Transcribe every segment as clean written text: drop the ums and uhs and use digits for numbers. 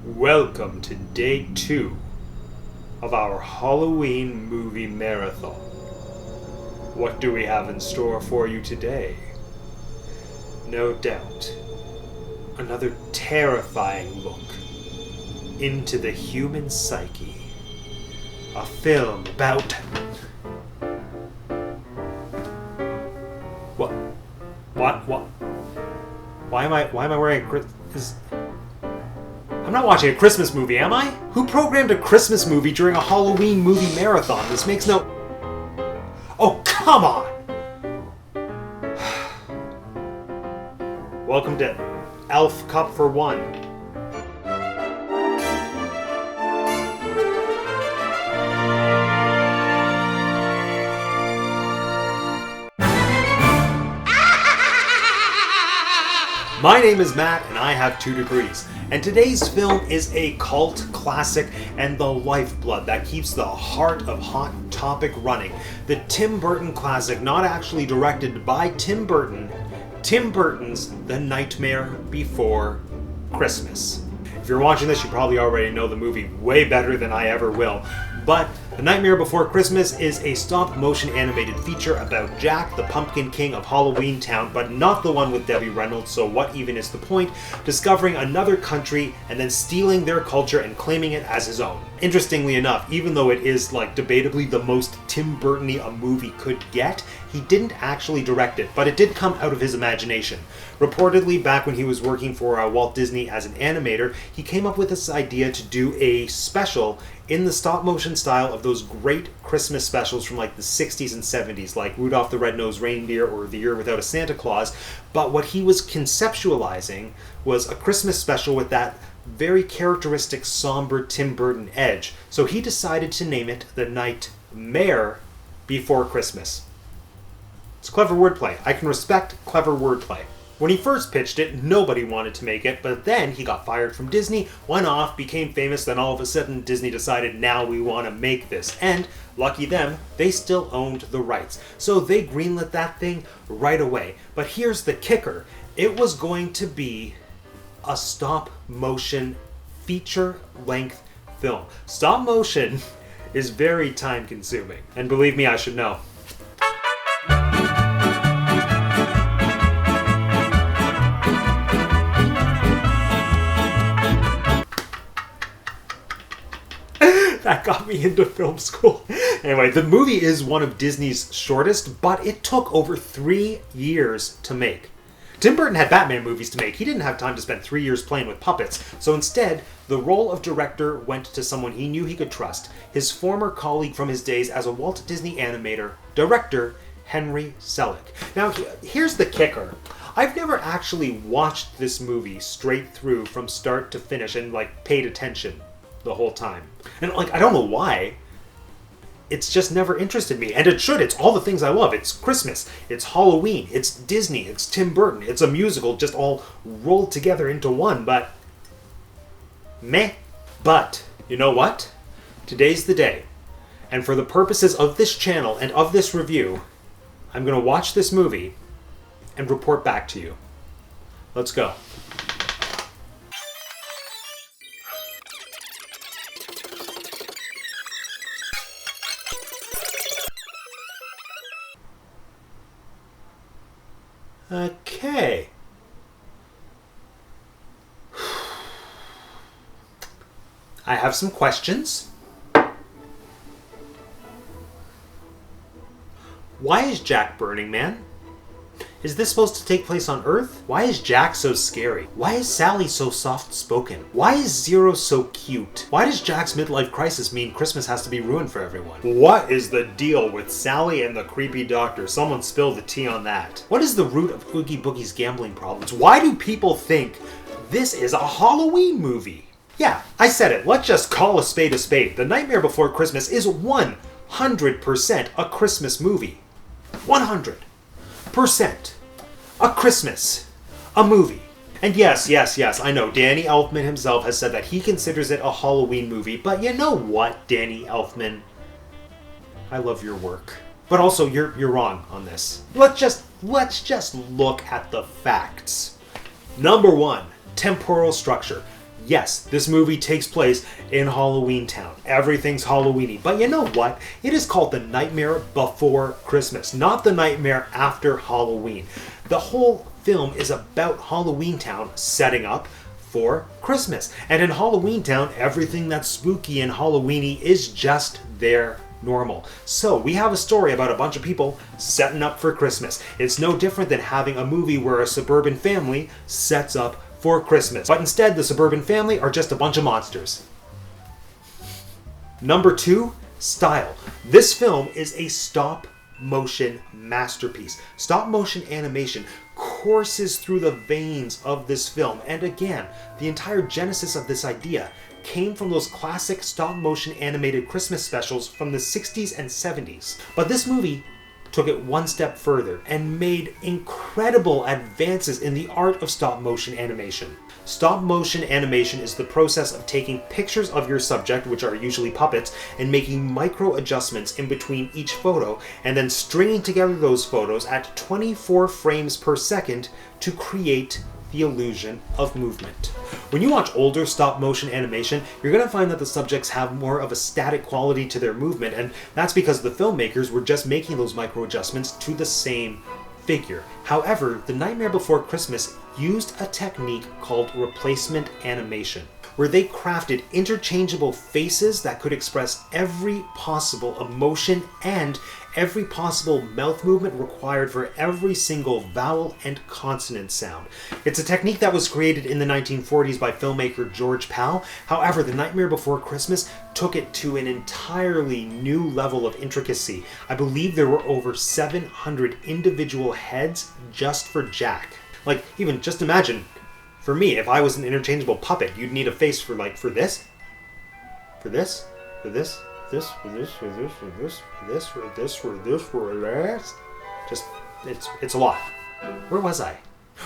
Welcome to day 2 of our Halloween movie marathon. What do we have in store for you today? No doubt, another terrifying look into the human psyche. A film about... What? Why am I wearing a I'm not watching a Christmas movie, am I? Who programmed a Christmas movie during a Halloween movie marathon? This makes no... Oh, come on! Welcome to Teacup For One. My name is Matt, and I have 2 degrees. And today's film is a cult classic and the lifeblood that keeps the heart of Hot Topic running. The Tim Burton classic, not actually directed by Tim Burton, Tim Burton's The Nightmare Before Christmas. If you're watching this, you probably already know the movie way better than I ever will. But The Nightmare Before Christmas is a stop-motion animated feature about Jack, the Pumpkin King of Halloween Town, but not the one with Debbie Reynolds, so what even is the point? Discovering another country and then stealing their culture and claiming it as his own. Interestingly enough, even though it is debatably the most Tim Burton-y a movie could get, he didn't actually direct it, but it did come out of his imagination. Reportedly, back when he was working for Walt Disney as an animator, he came up with this idea to do a special in the stop-motion style of those great Christmas specials from the 60s and 70s, like Rudolph the Red-Nosed Reindeer or The Year Without a Santa Claus. But what he was conceptualizing was a Christmas special with that very characteristic somber Tim Burton edge. So he decided to name it The Nightmare Before Christmas. It's clever wordplay. I can respect clever wordplay. When he first pitched it, nobody wanted to make it, but then he got fired from Disney, went off, became famous, then all of a sudden Disney decided, now we want to make this. And, lucky them, they still owned the rights. So they greenlit that thing right away. But here's the kicker. It was going to be a stop-motion feature-length film. Stop-motion is very time-consuming. And believe me, I should know. That got me into film school. Anyway, the movie is one of Disney's shortest, but it took over 3 years to make. Tim Burton had Batman movies to make. He didn't have time to spend 3 years playing with puppets. So instead, the role of director went to someone he knew he could trust, his former colleague from his days as a Walt Disney animator, director Henry Selick. Now, here's the kicker. I've never actually watched this movie straight through from start to finish and paid attention the whole time. And I don't know why. It's just never interested me. And it should. It's all the things I love. It's Christmas. It's Halloween. It's Disney. It's Tim Burton. It's a musical just all rolled together into one. But meh. But you know what? Today's the day. And for the purposes of this channel and of this review, I'm going to watch this movie and report back to you. Let's go. Okay. I have some questions. Why is Jack Burning Man? Is this supposed to take place on Earth? Why is Jack so scary? Why is Sally so soft-spoken? Why is Zero so cute? Why does Jack's midlife crisis mean Christmas has to be ruined for everyone? What is the deal with Sally and the creepy doctor? Someone spill the tea on that. What is the root of Oogie Boogie's gambling problems? Why do people think this is a Halloween movie? Yeah, I said it. Let's just call a spade a spade. The Nightmare Before Christmas is 100% a Christmas movie. 100%. A Christmas. A movie. And yes, I know Danny Elfman himself has said that he considers it a Halloween movie, but you know what, Danny Elfman? I love your work. But also, you're wrong on this. Let's just look at the facts. Number 1, temporal structure. Yes, this movie takes place in Halloween Town. Everything's Halloweeny. But you know what? It is called The Nightmare Before Christmas, not The Nightmare After Halloween. The whole film is about Halloween Town setting up for Christmas. And in Halloween Town, everything that's spooky and Halloweeny is just their normal. So we have a story about a bunch of people setting up for Christmas. It's no different than having a movie where a suburban family sets up for Christmas. But instead, the suburban family are just a bunch of monsters. Number 2, style. This film is a stop motion masterpiece. Stop motion animation courses through the veins of this film. And again, the entire genesis of this idea came from those classic stop motion animated Christmas specials from the 60s and 70s. But this movie took it one step further and made incredible advances in the art of stop motion animation. Stop motion animation is the process of taking pictures of your subject, which are usually puppets, and making micro adjustments in between each photo, and then stringing together those photos at 24 frames per second to create the illusion of movement. When you watch older stop motion animation, you're going to find that the subjects have more of a static quality to their movement, and that's because the filmmakers were just making those micro adjustments to the same figure. However, The Nightmare Before Christmas used a technique called replacement animation, where they crafted interchangeable faces that could express every possible emotion and every possible mouth movement required for every single vowel and consonant sound. It's a technique that was created in the 1940s by filmmaker George Pal. However, The Nightmare Before Christmas took it to an entirely new level of intricacy. I believe there were over 700 individual heads just for Jack. Like, even just imagine, for me, if I was an interchangeable puppet, you'd need a face for this, for this, for this, for this, for this, for this, for this, for this, for this, for this, for this, for this. Just, it's a lot. Where was I?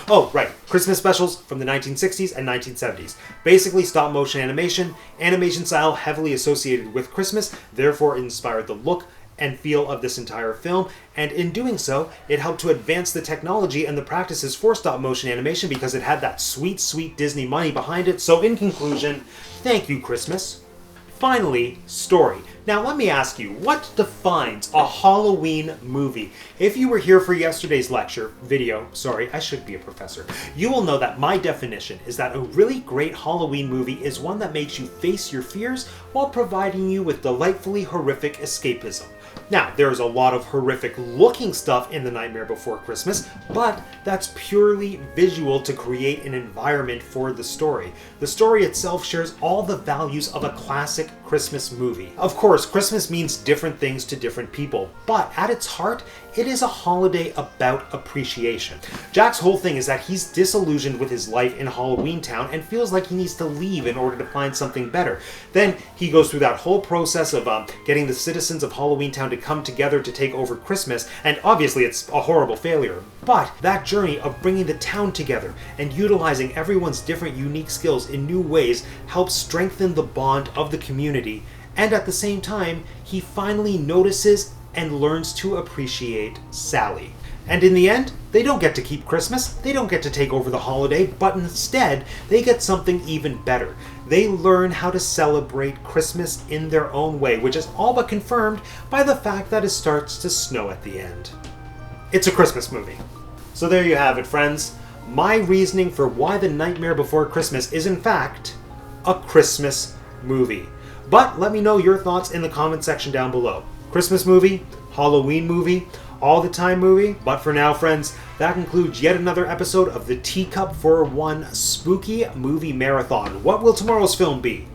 Oh, right. Christmas specials from the 1960s and 1970s. Basically stop motion animation style heavily associated with Christmas, therefore inspired the look and feel of this entire film, and in doing so, it helped to advance the technology and the practices for stop motion animation because it had that sweet, sweet Disney money behind it. So in conclusion, thank you, Christmas. Finally, story. Now let me ask you, what defines a Halloween movie? If you were here for yesterday's video, I should be a professor, you will know that my definition is that a really great Halloween movie is one that makes you face your fears while providing you with delightfully horrific escapism. Now, there's a lot of horrific looking stuff in The Nightmare Before Christmas, but that's purely visual to create an environment for the story. The story itself shares all the values of a classic Christmas movie. Of course, Christmas means different things to different people, but at its heart, it is a holiday about appreciation. Jack's whole thing is that he's disillusioned with his life in Halloween Town and feels like he needs to leave in order to find something better. Then he goes through that whole process of getting the citizens of Halloween Town to come together to take over Christmas, and obviously it's a horrible failure. But that journey of bringing the town together and utilizing everyone's different unique skills in new ways helps strengthen the bond of the community, and at the same time, he finally notices and learns to appreciate Sally. And in the end, they don't get to keep Christmas, they don't get to take over the holiday, but instead, they get something even better. They learn how to celebrate Christmas in their own way, which is all but confirmed by the fact that it starts to snow at the end. It's a Christmas movie. So there you have it, friends. My reasoning for why The Nightmare Before Christmas is in fact a Christmas movie. But let me know your thoughts in the comment section down below. Christmas movie, Halloween movie, all the time movie. But for now, friends, that concludes yet another episode of the Teacup For One Spooky Movie Marathon. What will tomorrow's film be?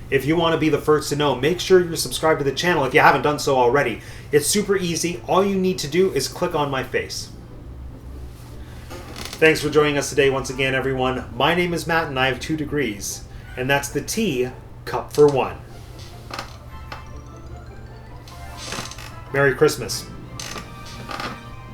If you want to be the first to know, make sure you're subscribed to the channel if you haven't done so already. It's super easy. All you need to do is click on my face. Thanks for joining us today once again, everyone. My name is Matt and I have 2 degrees. And that's the Teacup For One. Merry Christmas.